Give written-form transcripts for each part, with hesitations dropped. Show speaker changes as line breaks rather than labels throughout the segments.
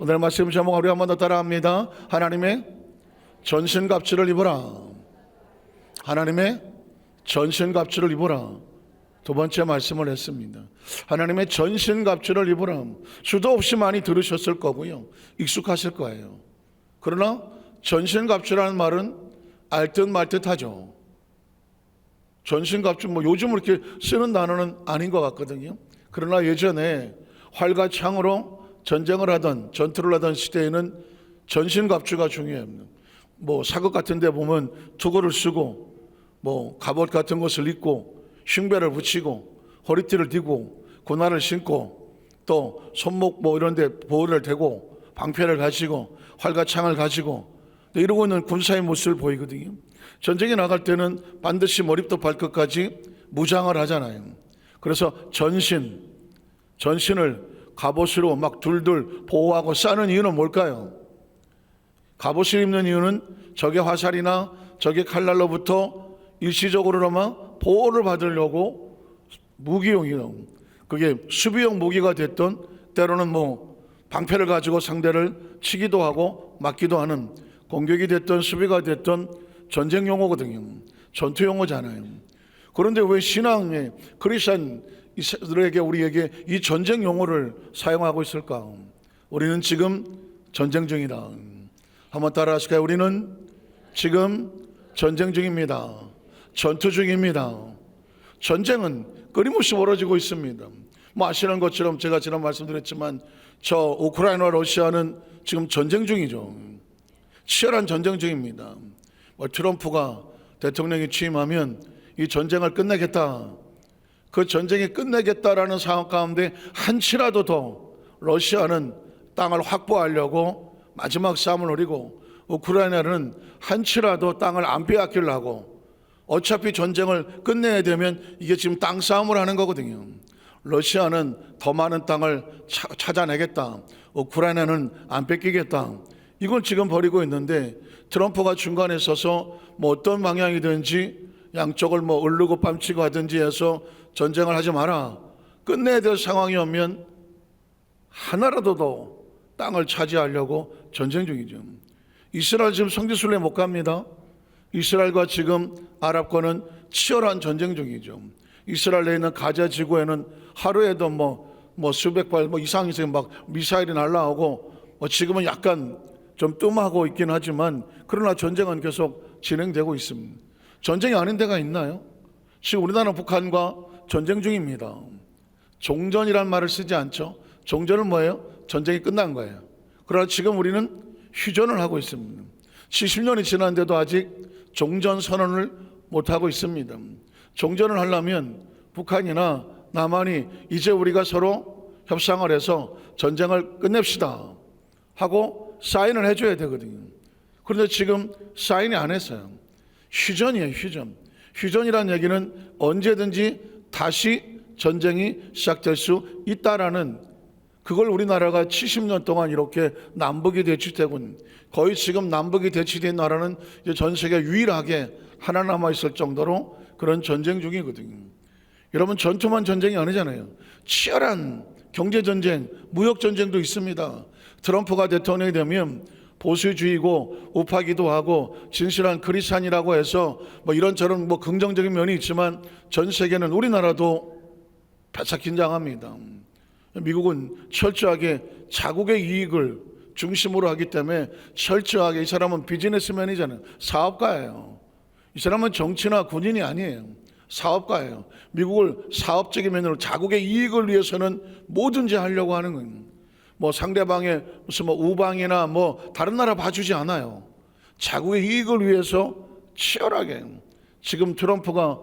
오늘 말씀 제목 우리 한 번 더 따라합니다. 하나님의 전신갑주를 입어라. 하나님의 전신갑주를 입어라. 두 번째 말씀을 했습니다. 하나님의 전신갑주를 입으라. 수도 없이 많이 들으셨을 거고요, 익숙하실 거예요. 그러나 전신갑주라는 말은 알듯 말듯 하죠. 전신갑주 요즘 이렇게 쓰는 단어는 아닌 것 같거든요. 그러나 예전에 활과 창으로 전쟁을 하던, 전투를 하던 시대에는 전신갑주가 중요합니다. 사극 같은 데 보면 투구를 쓰고 갑옷 같은 것을 입고 흉배를 붙이고 허리띠를 띠고 고나를 신고 또 손목 이런 데 보호를 대고 방패를 가지고 활과 창을 가지고 이러고 있는 군사의 모습을 보이거든요. 전쟁에 나갈 때는 반드시 머리부터 발끝까지 무장을 하잖아요. 그래서 전신을 갑옷으로 막 둘둘 보호하고 싸는 이유는 뭘까요? 갑옷을 입는 이유는 적의 화살이나 적의 칼날로부터 일시적으로나마 보호를 받으려고 무기용이요. 그게 수비용 무기가 됐던, 때로는 방패를 가지고 상대를 치기도 하고 맞기도 하는, 공격이 됐던 수비가 됐던 전쟁 용어거든요. 전투 용어잖아요. 그런데 왜 신앙의 크리스천들에게, 우리에게 이 전쟁 용어를 사용하고 있을까? 우리는 지금 전쟁 중이다. 한번 따라 하실까요? 우리는 지금 전쟁 중입니다. 전투 중입니다. 전쟁은 끊임없이 벌어지고 있습니다. 아시는 것처럼 제가 지난 말씀드렸지만 우크라이나와 러시아는 지금 전쟁 중이죠. 치열한 전쟁 중입니다. 트럼프가 대통령이 취임하면 이 전쟁을 끝내겠다, 그 전쟁이 끝내겠다라는 상황 가운데 한치라도 더 러시아는 땅을 확보하려고 마지막 싸움을 노리고, 우크라이나는 한치라도 땅을 안 빼앗기려고, 어차피 전쟁을 끝내야 되면 이게 지금 땅 싸움을 하는 거거든요. 러시아는 더 많은 땅을 찾아내겠다, 우크라이나는 안 뺏기겠다, 이걸 지금 벌이고 있는데, 트럼프가 중간에 서서 어떤 방향이든지 양쪽을 으르고 뺨치고 하든지 해서 전쟁을 하지 마라, 끝내야 될 상황이 오면 하나라도 더 땅을 차지하려고 전쟁 중이죠. 이스라엘 지금 성지순례 못 갑니다. 이스라엘과 지금 아랍과는 치열한 전쟁 중이죠. 이스라엘 내에 있는 가자 지구에는 하루에도 수백 발 이상에서 미사일이 날라오고, 지금은 약간 좀 뜸하고 있긴 하지만 그러나 전쟁은 계속 진행되고 있습니다. 전쟁이 아닌 데가 있나요? 지금 우리나라 북한과 전쟁 중입니다. 종전이란 말을 쓰지 않죠. 종전은 뭐예요? 전쟁이 끝난 거예요. 그러나 지금 우리는 휴전을 하고 있습니다. 70년이 지났는데도 아직 종전 선언을 못하고 있습니다. 종전을 하려면 북한이나 남한이 이제 우리가 서로 협상을 해서 전쟁을 끝냅시다 하고 사인을 해줘야 되거든요. 그런데 지금 사인이 안 했어요. 휴전이에요, 휴전. 휴전이라는 얘기는 언제든지 다시 전쟁이 시작될 수 있다라는, 그걸 우리나라가 70년 동안 이렇게 남북이 대치되고, 거의 지금 남북이 대치된 나라는 전 세계 유일하게 하나 남아있을 정도로 그런 전쟁 중이거든요. 여러분, 전투만 전쟁이 아니잖아요. 치열한 경제전쟁, 무역전쟁도 있습니다. 트럼프가 대통령이 되면 보수주의고 우파기도 하고 진실한 크리스찬이라고 해서 이런저런 긍정적인 면이 있지만, 전 세계는, 우리나라도 바짝 긴장합니다. 미국은 철저하게 자국의 이익을 중심으로 하기 때문에 철저하게, 이 사람은 비즈니스맨이잖아요. 사업가예요. 이 사람은 정치나 군인이 아니에요. 사업가예요. 미국을 사업적인 면으로 자국의 이익을 위해서는 뭐든지 하려고 하는 거예요. 상대방의 무슨 우방이나 다른 나라 봐주지 않아요. 자국의 이익을 위해서 치열하게. 지금 트럼프가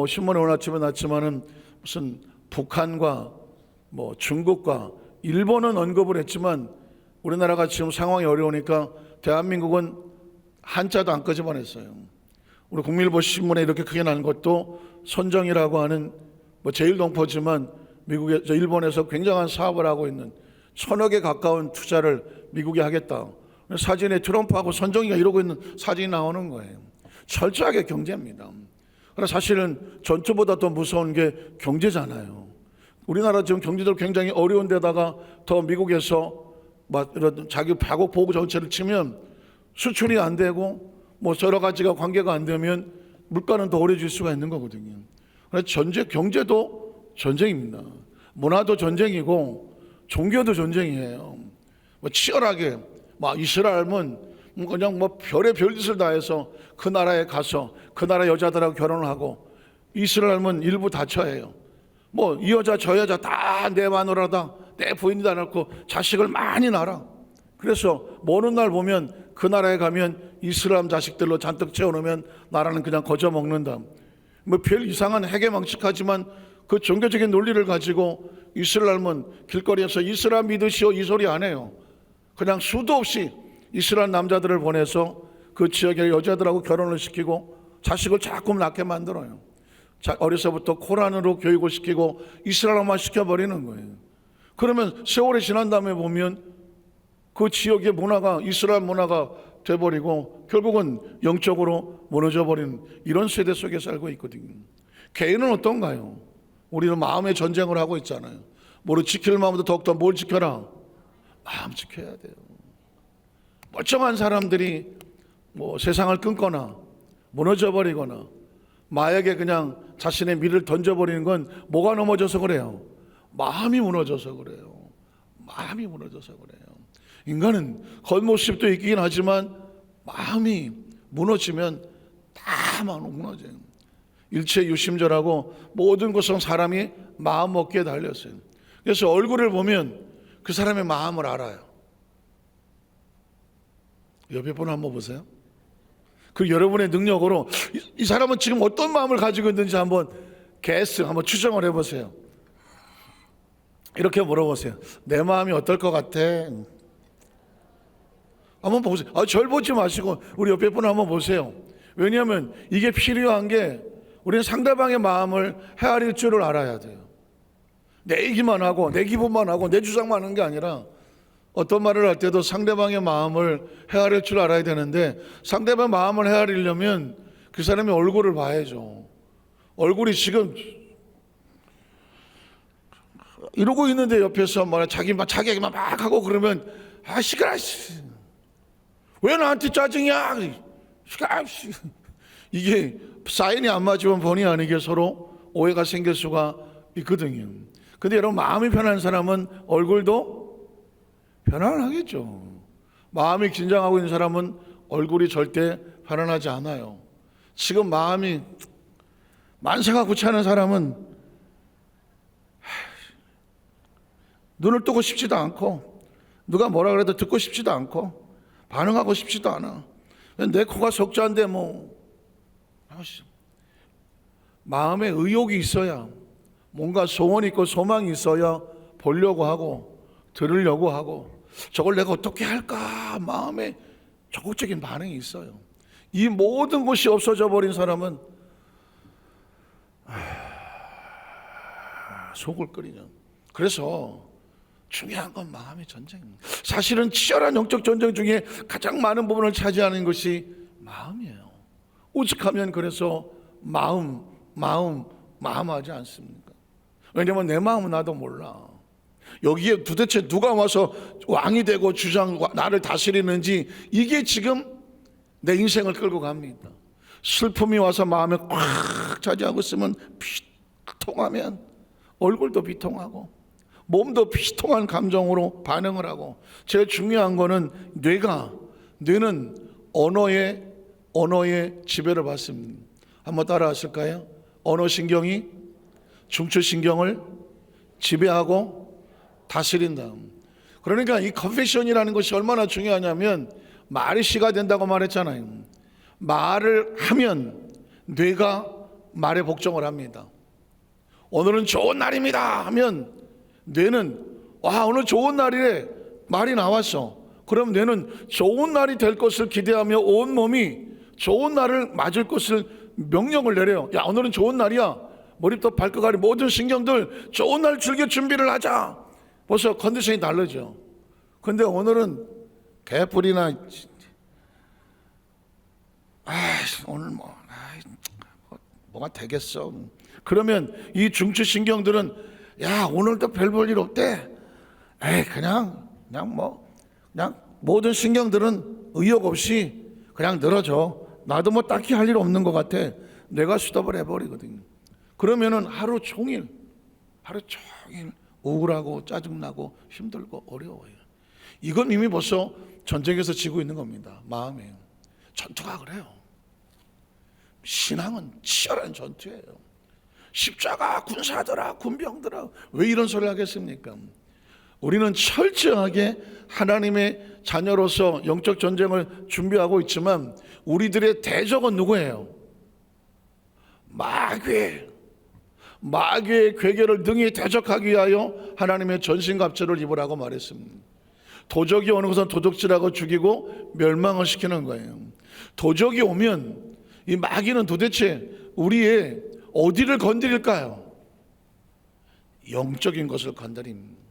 신문에 오늘 났지만은 무슨 북한과 중국과 일본은 언급을 했지만, 우리나라가 지금 상황이 어려우니까 대한민국은 한자도 안 끄집어냈어요. 우리 국민일보 신문에 이렇게 크게 난 것도 손정이라고 하는 제일동포지만 일본에서 굉장한 사업을 하고 있는, 1,000억에 가까운 투자를 미국이 하겠다. 사진에 트럼프하고 손정이가 이러고 있는 사진이 나오는 거예요. 철저하게 경제입니다. 그러나 사실은 전투보다 더 무서운 게 경제잖아요. 우리나라 지금 경제적으로 굉장히 어려운 데다가 더 미국에서 이런 자기 자국 보호 정책을 치면 수출이 안 되고 뭐 여러 가지가 관계가 안 되면 물가는 더 오래 줄 수가 있는 거거든요. 그래서 경제도 전쟁입니다. 문화도 전쟁이고 종교도 전쟁이에요. 뭐 치열하게 이스라엘은 그냥 별의 별짓을 다 해서 그 나라에 가서 그 나라 여자들하고 결혼을 하고, 이스라엘은 일부 다처해요. 이 여자 저 여자 다 내 마누라다 내 부인이다 놓고 자식을 많이 낳아. 그래서 먼 날 보면 그 나라에 가면 이슬람 자식들로 잔뜩 채워놓으면 나라는 그냥 거저 먹는다. 별 이상한 해괴망측하지만 그 종교적인 논리를 가지고 이스라엘은 길거리에서 이슬람 믿으시오 이 소리 안 해요. 그냥 수도 없이 이슬람 남자들을 보내서 그 지역의 여자들하고 결혼을 시키고 자식을 자꾸 낳게 만들어요. 어려서부터 코란으로 교육을 시키고 이슬람만 시켜버리는 거예요. 그러면 세월이 지난 다음에 보면 그 지역의 문화가 이슬람 문화가 돼버리고 결국은 영적으로 무너져버리는 이런 세대 속에 살고 있거든요. 개인은 어떤가요? 우리는 마음의 전쟁을 하고 있잖아요. 뭐를 지킬 마음도 더욱더 뭘 지켜라? 마음 지켜야 돼요. 멀쩡한 사람들이 세상을 끊거나 무너져버리거나 마약에 그냥 자신의 미를 던져버리는 건 뭐가 넘어져서 그래요? 마음이 무너져서 그래요. 마음이 무너져서 그래요. 인간은 겉모습도 있긴 하지만 마음이 무너지면 다 무너져요. 일체 유심절하고 모든 것은 사람이 마음 먹기에 달렸어요. 그래서 얼굴을 보면 그 사람의 마음을 알아요. 옆에 분 한번 보세요. 그 여러분의 능력으로 이 사람은 지금 어떤 마음을 가지고 있는지 한번 한번 추정을 해보세요. 이렇게 물어보세요. 내 마음이 어떨 것 같아? 한번 보세요. 절 보지 마시고 우리 옆에 분 한번 보세요. 왜냐하면 이게 필요한 게 우리는 상대방의 마음을 헤아릴 줄을 알아야 돼요. 내 얘기만 하고 내 기분만 하고 내 주장만 하는 게 아니라 어떤 말을 할 때도 상대방의 마음을 헤아릴 줄 알아야 되는데, 상대방의 마음을 헤아리려면 그 사람의 얼굴을 봐야죠. 얼굴이 지금 이러고 있는데 옆에서 자기 얘기만 막 하고 그러면 시끄러. 왜 나한테 짜증이야? 이게 사인이 안 맞으면 본의 아니게 서로 오해가 생길 수가 있거든요. 근데 여러분, 마음이 편한 사람은 얼굴도 편안하겠죠. 마음이 긴장하고 있는 사람은 얼굴이 절대 편안하지 않아요. 지금 마음이 만사가 구차하는 사람은 눈을 뜨고 싶지도 않고 누가 뭐라 그래도 듣고 싶지도 않고 반응하고 싶지도 않아. 내 코가 석자인데 마음에 의욕이 있어야, 뭔가 소원이 있고 소망이 있어야 보려고 하고 들으려고 하고 저걸 내가 어떻게 할까 마음에 적극적인 반응이 있어요. 이 모든 것이 없어져 버린 사람은 속을 끓이는. 그래서 중요한 건 마음의 전쟁입니다. 사실은 치열한 영적 전쟁 중에 가장 많은 부분을 차지하는 것이 마음이에요. 오직하면 그래서 마음하지 않습니까? 왜냐하면 내 마음은 나도 몰라. 여기에 도대체 누가 와서 왕이 되고 나를 다스리는지, 이게 지금 내 인생을 끌고 갑니다. 슬픔이 와서 마음에 꽉 차지하고 있으면 비통하면 얼굴도 비통하고 몸도 비통한 감정으로 반응을 하고, 제일 중요한 거는 뇌는 언어의 지배를 받습니다. 한번 따라 하실까요? 언어신경이 중추신경을 지배하고 다스린다. 그러니까 이 컨페션이라는 것이 얼마나 중요하냐면, 말이 시가 된다고 말했잖아요. 말을 하면 뇌가 말에 복종을 합니다. 오늘은 좋은 날입니다 하면 뇌는 오늘 좋은 날이래, 말이 나왔어. 그럼 뇌는 좋은 날이 될 것을 기대하며 온 몸이 좋은 날을 맞을 것을 명령을 내려요. 야, 오늘은 좋은 날이야. 머리부터 발끝까지 모든 신경들 좋은 날 즐길 준비를 하자. 벌써 컨디션이 다르죠. 근데 오늘은 개뿔이나 오늘 뭐가 되겠어. 그러면 이 중추신경들은 야, 오늘도 별 볼 일 없대. 그냥 그냥 모든 신경들은 의욕 없이 그냥 늘어져. 나도 뭐 딱히 할 일 없는 것 같아. 내가 스톱을 해버리거든요. 그러면은 하루 종일 우울하고 짜증나고 힘들고 어려워요. 이건 이미 벌써 전쟁에서 지고 있는 겁니다. 마음에. 전투가 그래요. 신앙은 치열한 전투예요. 십자가 군사들아, 군병들아, 왜 이런 소리를 하겠습니까? 우리는 철저하게 하나님의 자녀로서 영적 전쟁을 준비하고 있지만 우리들의 대적은 누구예요? 마귀의 괴계를 능히 대적하기 위하여 하나님의 전신갑주를 입으라고 말했습니다. 도적이 오는 것은 도둑질하고 죽이고 멸망을 시키는 거예요. 도적이 오면 이 마귀는 도대체 우리의 어디를 건드릴까요? 영적인 것을 건드립니다.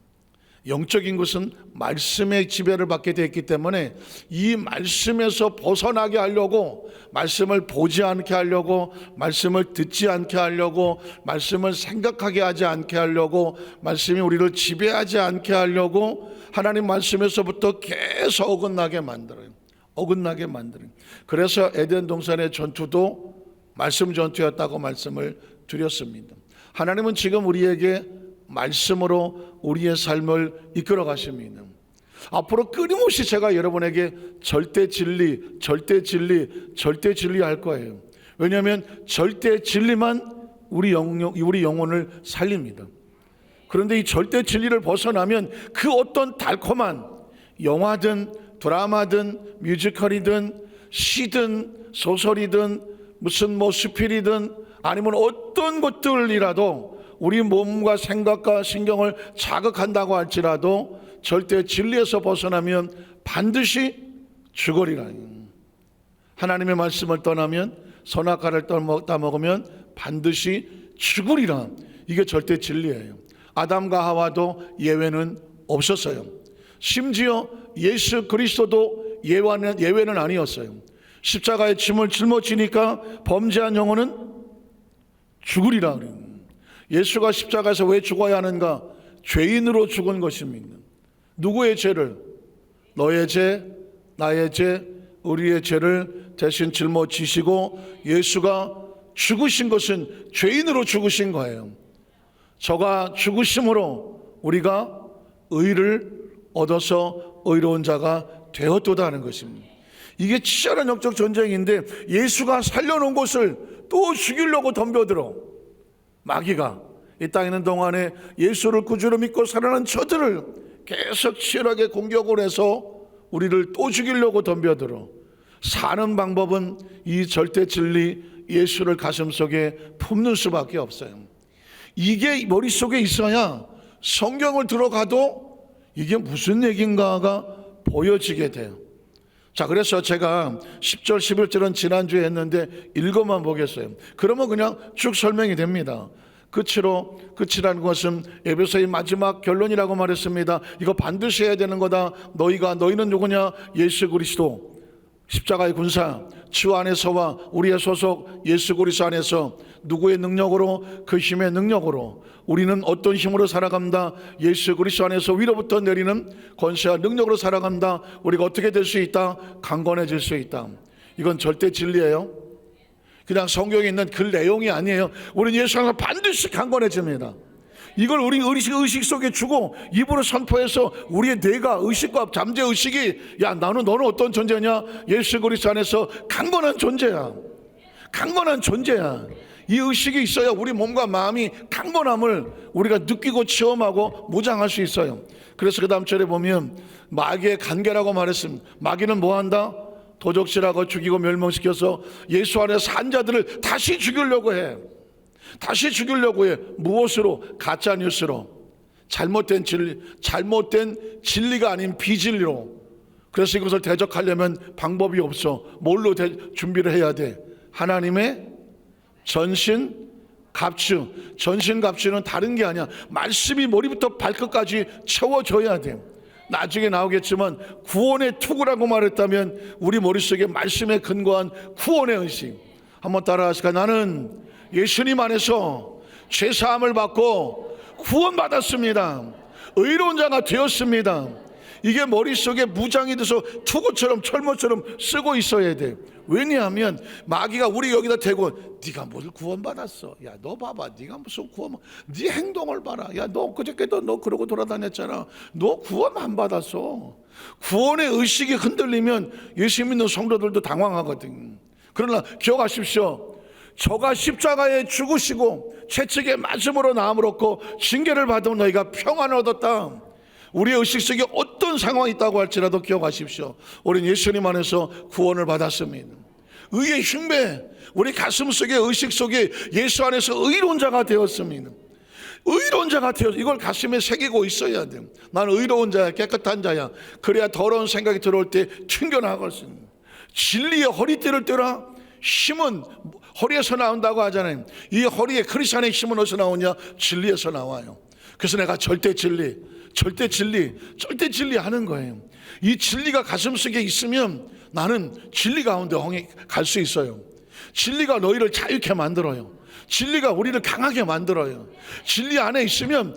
영적인 것은 말씀의 지배를 받게 되어 있기 때문에 이 말씀에서 벗어나게 하려고, 말씀을 보지 않게 하려고, 말씀을 듣지 않게 하려고, 말씀을 생각하게 하지 않게 하려고, 말씀이 우리를 지배하지 않게 하려고 하나님 말씀에서부터 계속 어긋나게 만들어요. 그래서 에덴 동산의 전투도 말씀 전투였다고 말씀을 드렸습니다. 하나님은 지금 우리에게 말씀으로 우리의 삶을 이끌어 가십니다. 앞으로 끊임없이 제가 여러분에게 절대 진리 할 거예요. 왜냐하면 절대 진리만 우리 영혼을 살립니다. 그런데 이 절대 진리를 벗어나면 그 어떤 달콤한 영화든 드라마든 뮤지컬이든 시든 소설이든 무슨 스필이든 아니면 어떤 것들이라도 우리 몸과 생각과 신경을 자극한다고 할지라도 절대 진리에서 벗어나면 반드시 죽으리라. 하나님의 말씀을 떠나면, 선악과를 따먹으면 반드시 죽으리라. 이게 절대 진리예요. 아담과 하와도 예외는 없었어요. 심지어 예수 그리스도도 예외는 아니었어요. 십자가에 짐을 짊어지니까 범죄한 영혼은 죽으리라 그래요. 예수가 십자가에서 왜 죽어야 하는가? 죄인으로 죽은 것입니다. 누구의 죄를? 너의 죄, 나의 죄, 우리의 죄를 대신 짊어지시고 예수가 죽으신 것은 죄인으로 죽으신 거예요. 저가 죽으심으로 우리가 의를 얻어서 의로운 자가 되었도다 하는 것입니다. 이게 치열한 영적 전쟁인데 예수가 살려놓은 것을 또 죽이려고 덤벼들어. 마귀가 이 땅에 있는 동안에 예수를 구주로 믿고 살아난 저들을 계속 치열하게 공격을 해서 우리를 또 죽이려고 덤벼들어. 사는 방법은 이 절대 진리 예수를 가슴속에 품는 수밖에 없어요. 이게 머릿속에 있어야 성경을 들어가도 이게 무슨 얘기인가가 보여지게 돼요. 자, 그래서 제가 10절 11절은 지난주에 했는데 읽어만 보겠어요. 그러면 그냥 쭉 설명이 됩니다. 끝이라는 것은 에베소의 마지막 결론이라고 말했습니다. 이거 반드시 해야 되는 거다. 너희는 누구냐? 예수 그리스도 십자가의 군사 주 안에서와 우리의 소속 예수 그리스도 안에서 누구의 능력으로? 그 힘의 능력으로 우리는 어떤 힘으로 살아간다? 예수 그리스도 안에서 위로부터 내리는 권세와 능력으로 살아간다. 우리가 어떻게 될 수 있다? 강건해질 수 있다. 이건 절대 진리예요. 그냥 성경에 있는 그 내용이 아니에요. 우리는 예수 안에서 반드시 강건해집니다. 이걸 우리 의식 속에 주고 입으로 선포해서 우리의 뇌가 의식과 잠재의식이 너는 어떤 존재냐? 예수 그리스도 안에서 강건한 존재야. 이 의식이 있어야 우리 몸과 마음이 강건함을 우리가 느끼고 체험하고 무장할 수 있어요. 그래서 그 다음 절에 보면 마귀의 간계라고 말했습니다. 마귀는 뭐한다? 도적질하고 죽이고 멸망시켜서 예수 안에 산 자들을 다시 죽이려고 해. 무엇으로? 가짜 뉴스로, 잘못된 진리가 아닌 비진리로. 그래서 이것을 대적하려면 방법이 없어. 뭘로 준비를 해야 돼? 하나님의 전신갑주는 다른 게 아니야. 말씀이 머리부터 발끝까지 채워져야 돼. 나중에 나오겠지만 구원의 투구라고 말했다면 우리 머릿속에 말씀에 근거한 구원의 의식. 한번 따라하실까? 나는 예수님 안에서 죄사함을 받고 구원받았습니다. 의로운 자가 되었습니다. 이게 머릿속에 무장이 돼서 투구처럼 철모처럼 쓰고 있어야 돼. 왜냐하면 마귀가 우리 여기다 대고 네가 뭘 구원받았어? 야, 너 봐봐, 네가 무슨 구원? 네 행동을 봐라. 야, 너 그저께도 너 그러고 돌아다녔잖아. 너 구원 안 받았어. 구원의 의식이 흔들리면 예수 믿는 성도들도 당황하거든. 그러나 기억하십시오. 저가 십자가에 죽으시고 채찍에 맞음으로 나음을 얻고 징계를 받은 너희가 평안을 얻었다. 우리의 의식 속에 어떤 상황이 있다고 할지라도 기억하십시오. 우리는 예수님 안에서 구원을 받았습니다. 의의 흉배, 우리 가슴 속에 의식 속에 예수 안에서 의로운 자가 되었습니다. 의로운 자가 되어서 이걸 가슴에 새기고 있어야 돼요. 나는 의로운 자야, 깨끗한 자야. 그래야 더러운 생각이 들어올 때 튕겨나갈 수 있는. 진리의 허리띠를 떼라. 힘은 허리에서 나온다고 하잖아요. 이 허리에 크리스천의 힘은 어디서 나오냐? 진리에서 나와요. 그래서 내가 절대 진리 하는 거예요. 이 진리가 가슴속에 있으면 나는 진리 가운데 갈 수 있어요. 진리가 너희를 자유케 만들어요. 진리가 우리를 강하게 만들어요. 진리 안에 있으면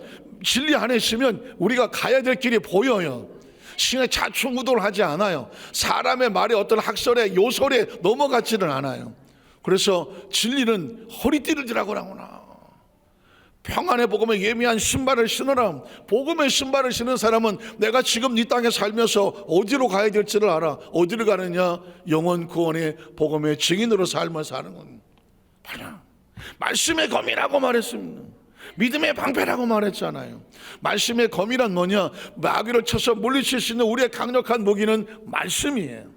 우리가 가야 될 길이 보여요. 신의 자충우돌 하지 않아요. 사람의 말에 어떤 학설에 요설에 넘어가지는 않아요. 그래서 진리는 허리띠를 지라고 하구나. 평안의 복음에 예미한 신발을 신으라. 복음의 신발을 신는 사람은 내가 지금 이 땅에 살면서 어디로 가야 될지를 알아. 어디를 가느냐? 영원 구원의 복음의 증인으로 삶을 사는 겁니다. 말씀의 검이라고 말했습니다. 믿음의 방패라고 말했잖아요. 말씀의 검이란 뭐냐? 마귀를 쳐서 물리칠 수 있는 우리의 강력한 무기는 말씀이에요.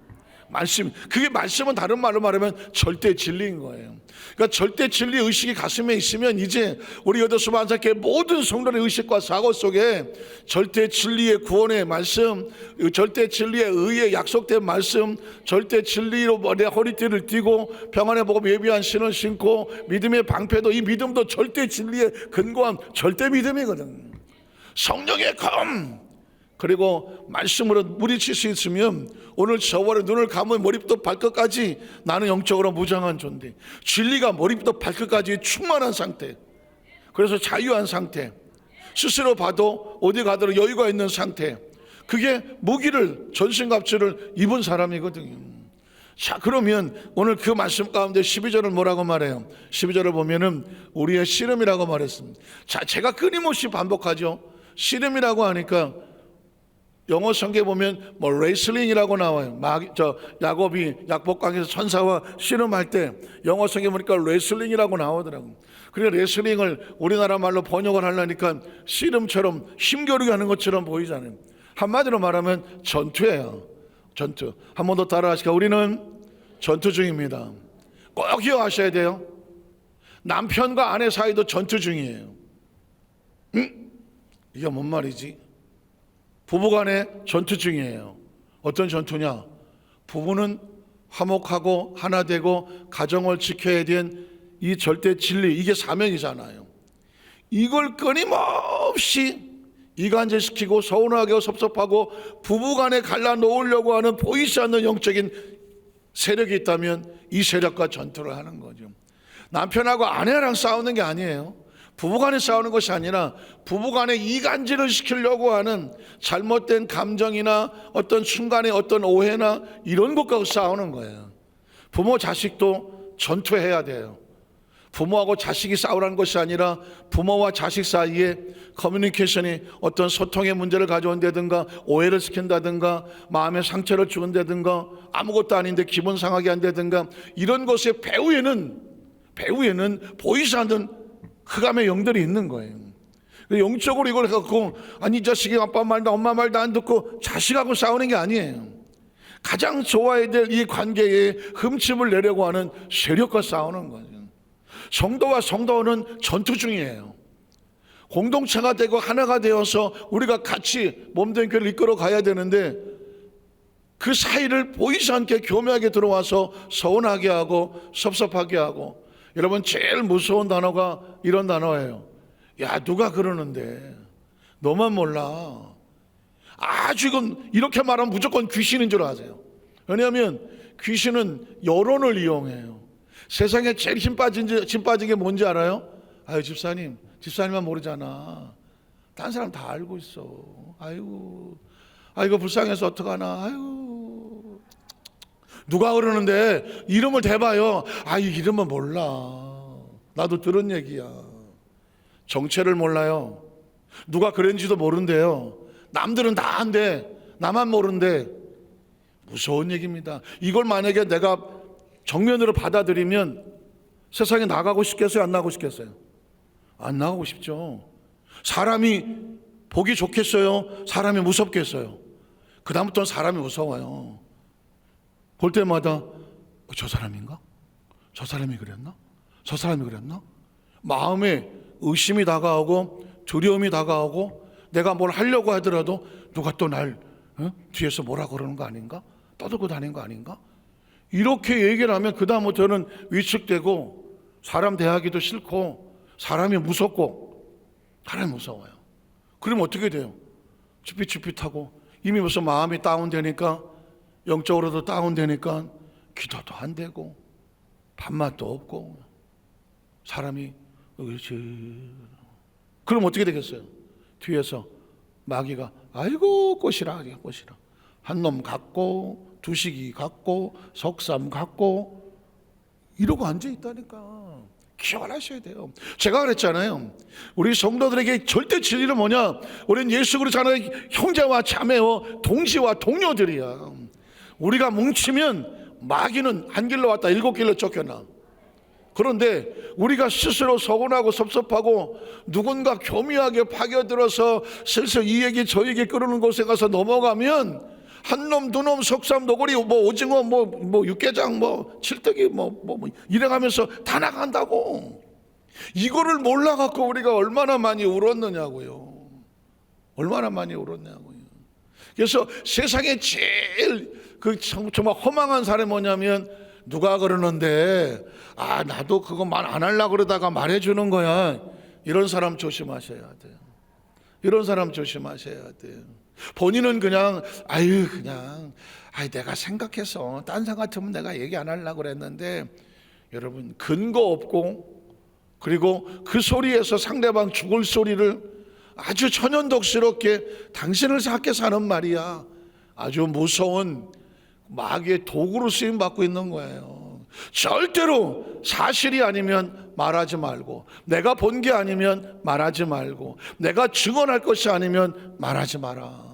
말씀, 그게 말씀은 다른 말로 말하면 절대 진리인 거예요. 그러니까 절대 진리 의식이 가슴에 있으면 이제 우리 여도수 만사교회 모든 성도의 의식과 사고 속에 절대 진리의 구원의 말씀, 절대 진리의 의의 약속된 말씀, 절대 진리로 내 허리띠를 띠고 평안의 복음 예비한 신을 신고 믿음의 방패도, 이 믿음도 절대 진리에 근거한 절대 믿음이거든. 성령의 검, 그리고 말씀으로 무리칠 수 있으면 오늘 저월에 눈을 감으면 머리부터 발끝까지 나는 영적으로 무장한 존재. 진리가 머리부터 발끝까지 충만한 상태. 그래서 자유한 상태. 스스로 봐도 어디 가더라도 여유가 있는 상태. 그게 무기를, 전신갑주를 입은 사람이거든요. 자, 그러면 오늘 그 말씀 가운데 12절을 뭐라고 말해요? 12절을 보면은 우리의 씨름이라고 말했습니다. 자, 제가 끊임없이 반복하죠. 씨름이라고 하니까 영어 성경에 보면 뭐 레슬링이라고 나와요. 야곱이 약복강에서 천사와 씨름할 때 영어 성경에 보니까 레슬링이라고 나오더라고요. 그래서 레슬링을 우리나라 말로 번역을 하려니까 씨름처럼 힘겨루기 하는 것처럼 보이잖아요. 한마디로 말하면 전투예요. 전투. 한 번 더 따라하시까? 우리는 전투 중입니다. 꼭 기억하셔야 돼요. 남편과 아내 사이도 전투 중이에요. 이게 뭔 말이지? 부부간에 전투 중이에요. 어떤 전투냐? 부부는 화목하고 하나 되고 가정을 지켜야 된 이 절대 진리, 이게 사명이잖아요. 이걸 끊임없이 이간질시키고 서운하게 하고 섭섭하고 부부간에 갈라놓으려고 하는 보이지 않는 영적인 세력이 있다면 이 세력과 전투를 하는 거죠. 남편하고 아내랑 싸우는 게 아니에요. 부부간에 싸우는 것이 아니라 부부간에 이간질을 시키려고 하는 잘못된 감정이나 어떤 순간의 어떤 오해나 이런 것과 싸우는 거예요. 부모 자식도 전투해야 돼요. 부모하고 자식이 싸우라는 것이 아니라 부모와 자식 사이에 커뮤니케이션이 어떤 소통의 문제를 가져온다든가 오해를 시킨다든가 마음의 상처를 주는다든가 아무것도 아닌데 기분 상하게 한다든가 이런 것의 배후에는 보이지 않는 흑암의 영들이 있는 거예요. 영적으로 이걸 갖고 아니 이 자식이 아빠 말도 엄마 말도 안 듣고 자식하고 싸우는 게 아니에요. 가장 좋아야 될 이 관계에 흠집을 내려고 하는 세력과 싸우는 거죠. 성도와 성도는 전투 중이에요. 공동체가 되고 하나가 되어서 우리가 같이 몸된 교회를 이끌어 가야 되는데 그 사이를 보이지 않게 교묘하게 들어와서 서운하게 하고 섭섭하게 하고. 여러분 제일 무서운 단어가 이런 단어예요. 야, 누가 그러는데 너만 몰라. 지금 이렇게 말하면 무조건 귀신인 줄 아세요. 왜냐하면 귀신은 여론을 이용해요. 세상에 제일 힘 빠진 게 뭔지 알아요? 집사님만 모르잖아. 다른 사람 다 알고 있어. 이거 불쌍해서 어떡하나. 아유, 누가 그러는데 이름을 대봐요. 이 이름은 몰라. 나도 들은 얘기야. 정체를 몰라요. 누가 그랬는지도 모른대요. 남들은 다 한대, 나만 모른대. 무서운 얘기입니다. 이걸 만약에 내가 정면으로 받아들이면 세상에 나가고 싶겠어요? 안 나가고 싶겠어요? 안 나가고 싶죠. 사람이 보기 좋겠어요? 사람이 무섭겠어요? 그 다음부터는 사람이 무서워요. 볼 때마다 저 사람인가? 저 사람이 그랬나? 저 사람이 그랬나? 마음에 의심이 다가오고 두려움이 다가오고 내가 뭘 하려고 하더라도 누가 또 날 뒤에서 뭐라 그러는 거 아닌가? 떠들고 다니는 거 아닌가? 이렇게 얘기를 하면 그 다음부터는 위축되고 사람 대하기도 싫고 사람이 무섭고 사람이 무서워요. 그러면 어떻게 돼요? 쭈삣쭈삣하고 이미 벌써 마음이 다운되니까 영적으로도 다운되니까 기도도 안 되고 밥맛도 없고 사람이 그럼 어떻게 되겠어요? 뒤에서 마귀가 아이고 꽃이라 꽃이라 한 놈 갖고 두식이 갖고 석삼 갖고 이러고 앉아있다니까. 기억을 하셔야 돼요. 제가 그랬잖아요. 우리 성도들에게 절대 진리는 뭐냐? 우리는 예수 그리스도 안에 형제와 자매와 동지와 동료들이야. 우리가 뭉치면 마귀는 한 길로 왔다 7길로 쫓겨나. 그런데 우리가 스스로 서운하고 섭섭하고 누군가 교묘하게 파겨들어서 슬슬 이 얘기 저 얘기 끄르는 곳에 가서 넘어가면 한 놈, 두 놈, 석삼, 노거리, 오징어, 육개장, 칠떡이, 이래가면서 다 나간다고. 이거를 몰라갖고 우리가 얼마나 많이 울었느냐고요. 얼마나 많이 울었냐고요. 그래서 세상에 제일 정말 허망한 사람이 뭐냐면 누가 그러는데 나도 그거 말 안 하려고 그러다가 말해주는 거야. 이런 사람 조심하셔야 돼요. 이런 사람 조심하셔야 돼요. 본인은 그냥 내가 생각해서 딴 사람 같으면 내가 얘기 안 하려고 그랬는데 여러분 근거 없고 그리고 그 소리에서 상대방 죽을 소리를 아주 천연덕스럽게 당신을 생각해서 하는 말이야. 아주 무서운 마귀의 도구로 쓰임받고 있는 거예요. 절대로 사실이 아니면 말하지 말고 내가 본 게 아니면 말하지 말고 내가 증언할 것이 아니면 말하지 마라.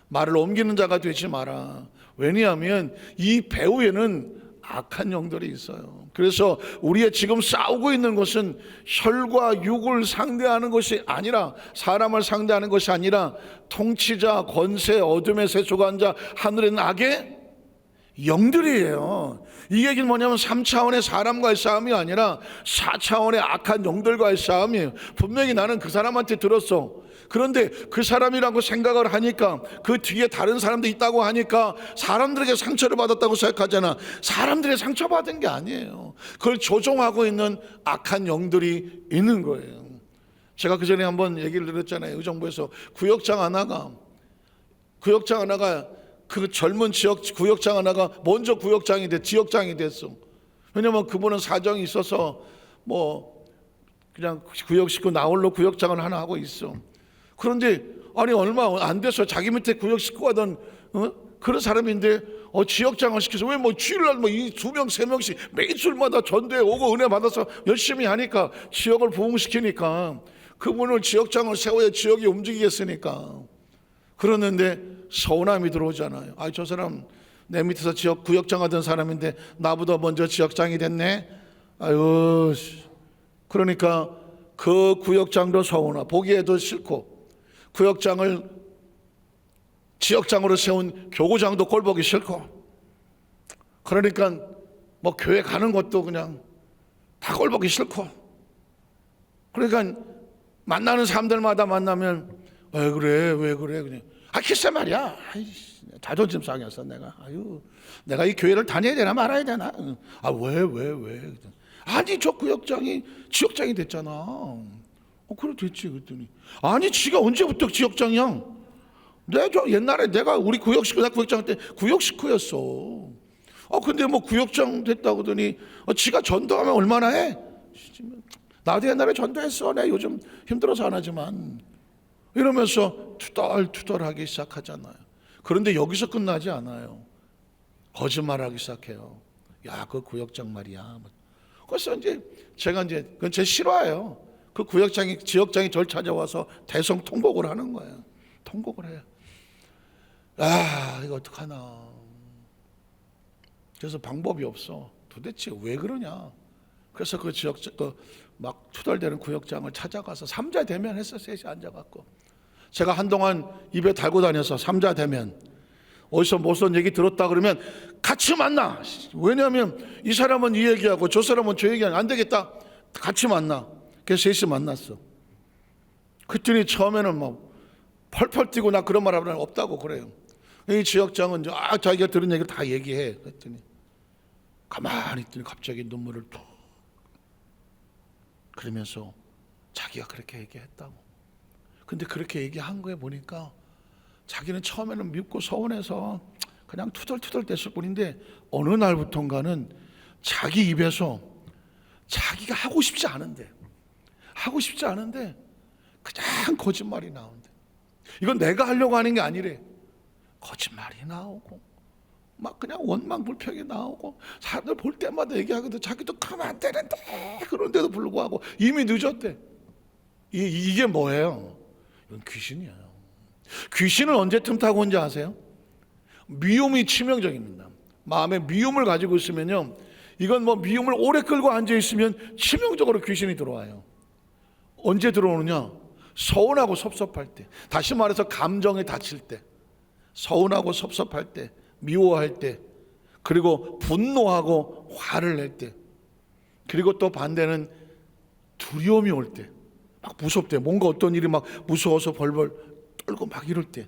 말을 옮기는 자가 되지 마라. 왜냐하면 이 배후에는 악한 영들이 있어요. 그래서 우리의 지금 싸우고 있는 것은 혈과 육을 상대하는 것이 아니라 사람을 상대하는 것이 아니라 통치자, 권세, 어둠의 세속한 자, 하늘에 있는 악의 영들이에요. 이 얘기는 뭐냐면 3차원의 사람과의 싸움이 아니라 4차원의 악한 영들과의 싸움이에요. 분명히 나는 그 사람한테 들었어. 그런데 그 사람이라고 생각을 하니까 그 뒤에 다른 사람도 있다고 하니까 사람들에게 상처를 받았다고 생각하잖아. 사람들이 상처받은 게 아니에요. 그걸 조종하고 있는 악한 영들이 있는 거예요. 제가 그 전에 한번 얘기를 들었잖아요. 의정부에서 구역장 하나가 그 젊은 지역 구역장 하나가 먼저 지역장이 됐어. 왜냐면 그분은 사정이 있어서 그냥 구역식구 나홀로 구역장을 하나 하고 있어. 그런데 얼마 안 돼서 자기 밑에 구역식구가 던 그런 사람인데 지역장을 시켜서 왜 주일날 이 2명 3명씩 매주일마다 전도에 오고 은혜 받아서 열심히 하니까 지역을 부흥시키니까 그분을 지역장을 세워야 지역이 움직이겠으니까. 그러는데 서운함이 들어오잖아요. 저 사람 내 밑에서 구역장 하던 사람인데 나보다 먼저 지역장이 됐네. 그러니까 그 구역장도 서운하고 보기에도 싫고 구역장을 지역장으로 세운 교구장도 꼴보기 싫고 그러니까 교회 가는 것도 그냥 다 꼴보기 싫고 그러니까 만나는 사람들마다 만나면 왜 그래 그냥 글쎄 말이야 자존심 상했어 내가 이 교회를 다녀야 되나 말아야 되나 왜 아니 저 구역장이 지역장이 됐잖아. 그래 됐지. 그랬더니 지가 언제부터 지역장이야? 옛날에 내가 우리 구역식구 구역장 때 구역식구였어. 근데 구역장 됐다고 하더니 지가 전도하면 얼마나 해? 나도 옛날에 전도했어. 내가 요즘 힘들어서 안 하지만 이러면서 투덜투덜하기 시작하잖아요. 그런데 여기서 끝나지 않아요. 거짓말하기 시작해요. 야, 그 구역장 말이야. 그래서 이제 제가 그건 제 실화예요. 그 지역장이 절 찾아와서 대성 통곡을 하는 거예요. 통곡을 해요. 아, 이거 어떡하나. 그래서 방법이 없어. 도대체 왜 그러냐. 그래서 그 막 투덜대는 구역장을 찾아가서 삼자 대면했어. 셋이 앉아갖고. 제가 한동안 입에 달고 다녀서 삼자 대면. 어디서 무슨 얘기 들었다 그러면 같이 만나. 왜냐하면 이 사람은 이 얘기하고 저 사람은 저 얘기하고 안 되겠다. 같이 만나. 그래서 셋이 만났어. 그랬더니 처음에는 막 펄펄 뛰고 나 그런 말 하면 없다고 그래요. 이 지역장은 자기가 들은 얘기를 다 얘기해. 그랬더니 가만히 있더니 갑자기 눈물을 툭. 그러면서 자기가 그렇게 얘기했다고. 근데 그렇게 얘기한 거에 보니까 자기는 처음에는 밉고 서운해서 그냥 투덜투덜 댔을 뿐인데 어느 날부턴가는 자기 입에서 자기가 하고 싶지 않은데 그냥 거짓말이 나온대. 이건 내가 하려고 하는 게 아니래. 거짓말이 나오고 막 그냥 원망불평이 나오고 사람들 볼 때마다 얘기하거든. 자기도 가면 안 되는데 그런데도 불구하고 이미 늦었대. 이게 뭐예요? 이건 귀신이에요. 귀신은 언제 틈타고 온지 아세요? 미움이 치명적입니다. 마음에 미움을 가지고 있으면요, 이건 뭐 미움을 오래 끌고 앉아 있으면 치명적으로 귀신이 들어와요. 언제 들어오느냐? 서운하고 섭섭할 때, 다시 말해서 감정에 다칠 때, 서운하고 섭섭할 때, 미워할 때, 그리고 분노하고 화를 낼 때, 그리고 또 반대는 두려움이 올 때, 막 무섭대. 뭔가 어떤 일이 막 무서워서 벌벌 떨고 막 이럴 때.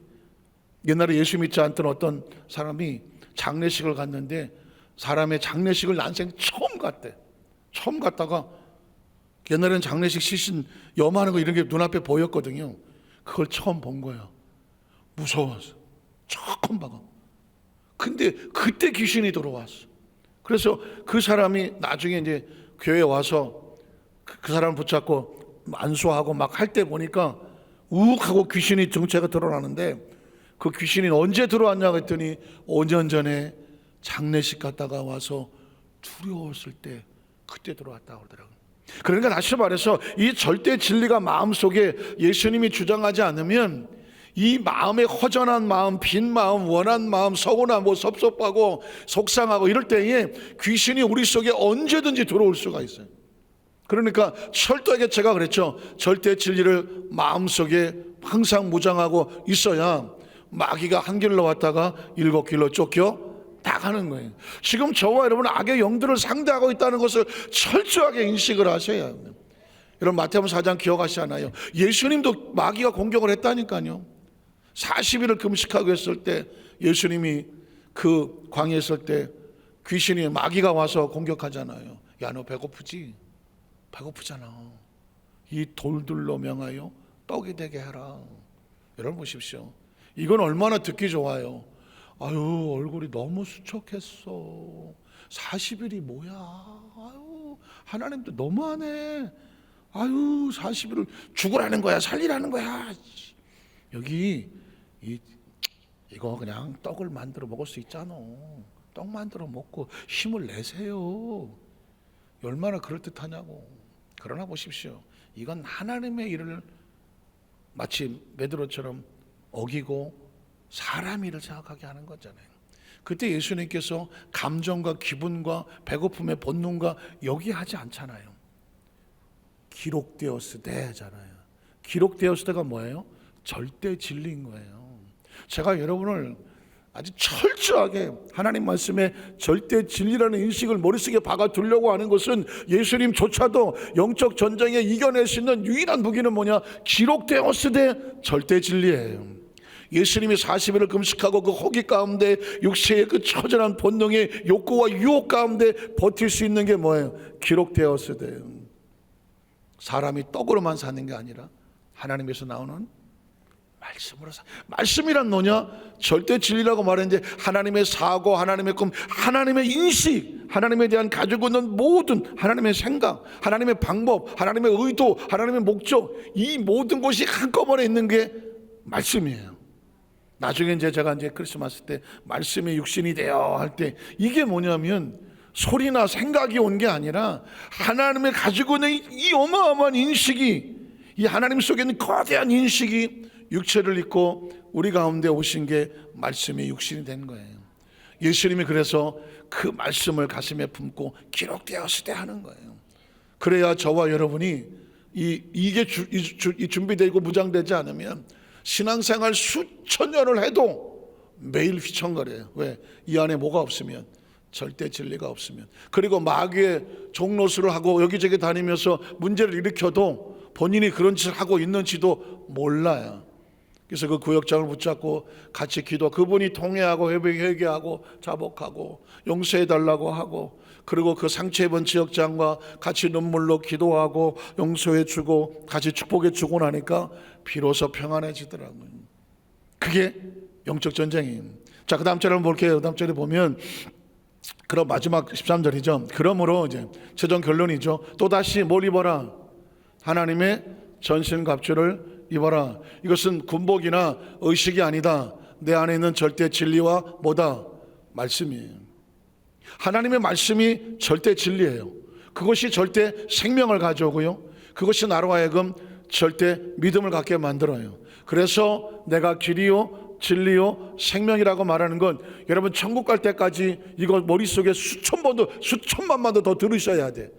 옛날에 예수 믿지 않던 어떤 사람이 장례식을 갔는데 사람의 장례식을 난생 처음 갔대. 처음 갔다가 옛날에는 장례식 시신 염하는 거 이런 게 눈앞에 보였거든요. 그걸 처음 본 거예요. 무서워서 처음 봐가. 근데 그때 귀신이 들어왔어. 그래서 그 사람이 나중에 이제 교회에 와서 그 사람을 붙잡고 안수하고 막 할 때 보니까 우욱하고 귀신이 정체가 드러나는데 그 귀신이 언제 들어왔냐 했더니 5년 전에 장례식 갔다가 와서 두려웠을 때 그때 들어왔다고 그러더라고요. 그러니까 다시 말해서 이 절대 진리가 마음속에 예수님이 주장하지 않으면 이 마음의 허전한 마음, 빈 마음, 원한 마음, 서운하고 섭섭하고 속상하고 이럴 때에 귀신이 우리 속에 언제든지 들어올 수가 있어요. 그러니까 철저하게 제가 그랬죠. 절대 진리를 마음속에 항상 무장하고 있어야 마귀가 한 길로 왔다가 7길로 쫓겨 나가는 거예요. 지금 저와 여러분 악의 영들을 상대하고 있다는 것을 철저하게 인식을 하셔야 합니다. 여러분 마태복음 4장 기억하시잖아요. 예수님도 마귀가 공격을 했다니까요. 40일을 금식하고 있을 때 예수님이 그 광야에 있을 때 귀신이 마귀가 와서 공격하잖아요. 야, 너 배고프지? 배고프잖아. 이 돌들로 명하여 떡이 되게 해라. 여러분 보십시오. 이건 얼마나 듣기 좋아요. 아유, 얼굴이 너무 수척했어. 40일이 뭐야? 아유, 하나님도 너무하네. 아유, 40일을 죽으라는 거야, 살리라는 거야. 여기 이거 그냥 떡을 만들어 먹을 수 있잖아. 떡 만들어 먹고 힘을 내세요. 얼마나 그럴듯하냐고. 그러나 보십시오. 이건 하나님의 일을 마치 베드로처럼 어기고 사람 일을 생각하게 하는 거잖아요. 그때 예수님께서 감정과 기분과 배고픔의 본능과 여기 하지 않잖아요. 기록되었으되잖아요. 기록되었으되가 뭐예요? 절대 진리인 거예요. 제가 여러분을 아주 철저하게 하나님 말씀에 절대 진리라는 인식을 머릿속에 박아두려고 하는 것은 예수님조차도 영적 전쟁에 이겨낼 수 있는 유일한 무기는 뭐냐? 기록되었으되 절대 진리예요. 예수님이 40일을 금식하고 그 허기 가운데 육체의 그 처절한 본능의 욕구와 유혹 가운데 버틸 수 있는 게 뭐예요? 기록되었으되. 사람이 떡으로만 사는 게 아니라 하나님에서 나오는 말씀으로 말씀이란 뭐냐? 절대 진리라고 말했는데 하나님의 사고, 하나님의 꿈, 하나님의 인식, 하나님에 대한 가지고 있는 모든 하나님의 생각, 하나님의 방법, 하나님의 의도, 하나님의 목적, 이 모든 것이 한꺼번에 있는 게 말씀이에요. 나중에 이제 제가 이제 크리스마스 때 말씀이 육신이 되어 할 때 이게 뭐냐면 소리나 생각이 온 게 아니라 하나님의 가지고 있는 이 어마어마한 인식이, 이 하나님 속에 있는 거대한 인식이 육체를 입고 우리 가운데 오신 게 말씀이 육신이 된 거예요. 예수님이 그래서 그 말씀을 가슴에 품고 기록되었을 때 하는 거예요. 그래야 저와 여러분이 이게 준비되고 무장되지 않으면 신앙생활 수천 년을 해도 매일 휘청거려요. 왜? 이 안에 뭐가 없으면, 절대 진리가 없으면. 그리고 마귀의 종노릇을 하고 여기저기 다니면서 문제를 일으켜도 본인이 그런 짓을 하고 있는지도 몰라요. 그래서 그 구역장을 붙잡고 같이 기도, 그분이 통회하고 회개하고 자복하고 용서해달라고 하고, 그리고 그 상처 입은 지역장과 같이 눈물로 기도하고 용서해주고 같이 축복해주고 나니까 비로소 평안해지더라고요. 그게 영적 전쟁이에요. 자, 그 다음 절을 볼게요. 그 다음 절에 보면 그럼 마지막 13절이죠. 그러므로 이제 최종 결론이죠. 또다시 뭘 입어라? 하나님의 전신갑주를 입어라. 이것은 군복이나 의식이 아니다. 내 안에 있는 절대 진리와 뭐다? 말씀이에요. 하나님의 말씀이 절대 진리예요. 그것이 절대 생명을 가져오고요, 그것이 나로 하여금 절대 믿음을 갖게 만들어요. 그래서 내가 길이요 진리요 생명이라고 말하는 건, 여러분 천국 갈 때까지 이거 머릿속에 수천만 번도 더 들으셔야 돼.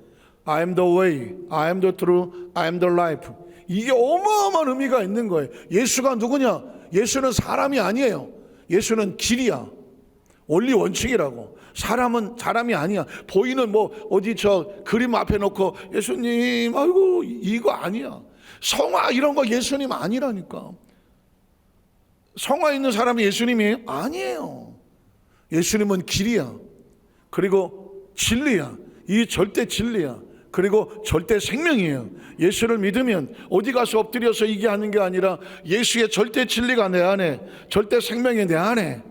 I am the way, I am the truth, I am the life. 이게 어마어마한 의미가 있는 거예요. 예수가 누구냐? 예수는 사람이 아니에요. 예수는 길이야. 원리 원칙이라고. 사람은 사람이 아니야. 보이는 뭐 어디 저 그림 앞에 놓고 예수님 아이고 이거 아니야. 성화 이런 거 예수님 아니라니까. 성화 있는 사람이 예수님이 아니에요. 예수님은 길이야. 그리고 진리야. 이 절대 진리야. 그리고 절대 생명이에요. 예수를 믿으면 어디 가서 엎드려서 이게 하는 게 아니라 예수의 절대 진리가 내 안에, 절대 생명이 내 안에,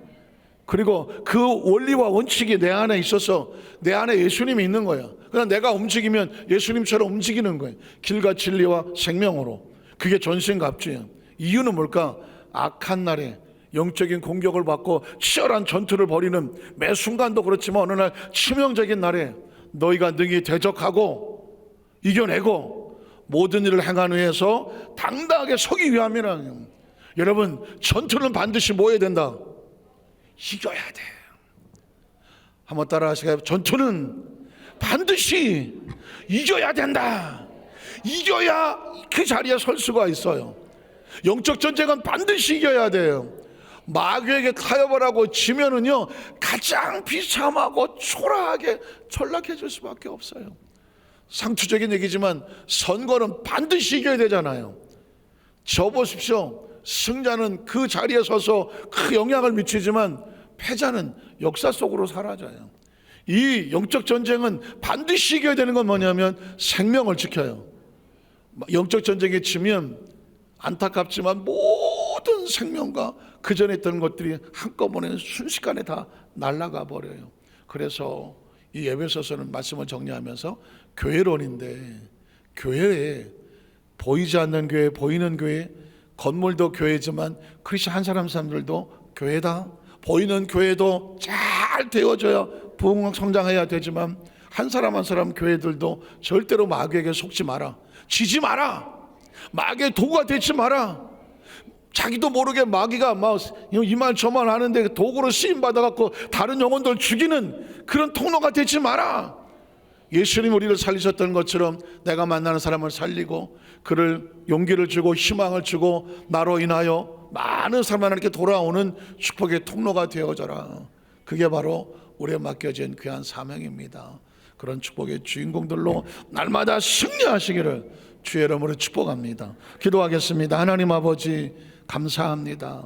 그리고 그 원리와 원칙이 내 안에 있어서 내 안에 예수님이 있는 거야. 그냥 내가 움직이면 예수님처럼 움직이는 거예요. 길과 진리와 생명으로. 그게 전신갑주예요. 이유는 뭘까? 악한 날에 영적인 공격을 받고 치열한 전투를 벌이는 매 순간도 그렇지만 어느 날 치명적인 날에 너희가 능히 대적하고 이겨내고 모든 일을 행한 후에서 당당하게 서기 위함이라는. 여러분 전투는 반드시 뭐 해야 된다? 이겨야 돼. 한번 따라 하시겠어요? 전투는 반드시 이겨야 된다. 이겨야 그 자리에 설 수가 있어요. 영적 전쟁은 반드시 이겨야 돼요. 마귀에게 타협을 하고 지면은요 가장 비참하고 초라하게 전락해질 수밖에 없어요. 상투적인 얘기지만 선거는 반드시 이겨야 되잖아요. 저 보십시오. 승자는 그 자리에 서서 그 영향을 미치지만 패자는 역사 속으로 사라져요. 이 영적 전쟁은 반드시 이겨야 되는 건 뭐냐면 생명을 지켜요. 영적 전쟁에 치면 안타깝지만 모든 생명과 그 전에 있던 것들이 한꺼번에 순식간에 다 날아가 버려요. 그래서 이 에베소서는 말씀을 정리하면서 교회론인데, 교회에 보이지 않는 교회, 보이는 교회, 건물도 교회지만 크리스천 한 사람들도 교회다. 보이는 교회도 잘 되어져야 부흥 성장해야 되지만 한 사람 한 사람 교회들도 절대로 마귀에게 속지 마라. 지지 마라. 마귀의 도구가 되지 마라. 자기도 모르게 마귀가 막 이말 저말 하는데 도구로 쓰임 받아갖고 다른 영혼들 죽이는 그런 통로가 되지 마라. 예수님 우리를 살리셨던 것처럼 내가 만나는 사람을 살리고 그를 용기를 주고 희망을 주고 나로 인하여 많은 사람들에게 돌아오는 축복의 통로가 되어져라. 그게 바로 우리에 맡겨진 귀한 사명입니다. 그런 축복의 주인공들로 날마다 승리하시기를 주의 이름으로 축복합니다. 기도하겠습니다. 하나님 아버지 감사합니다.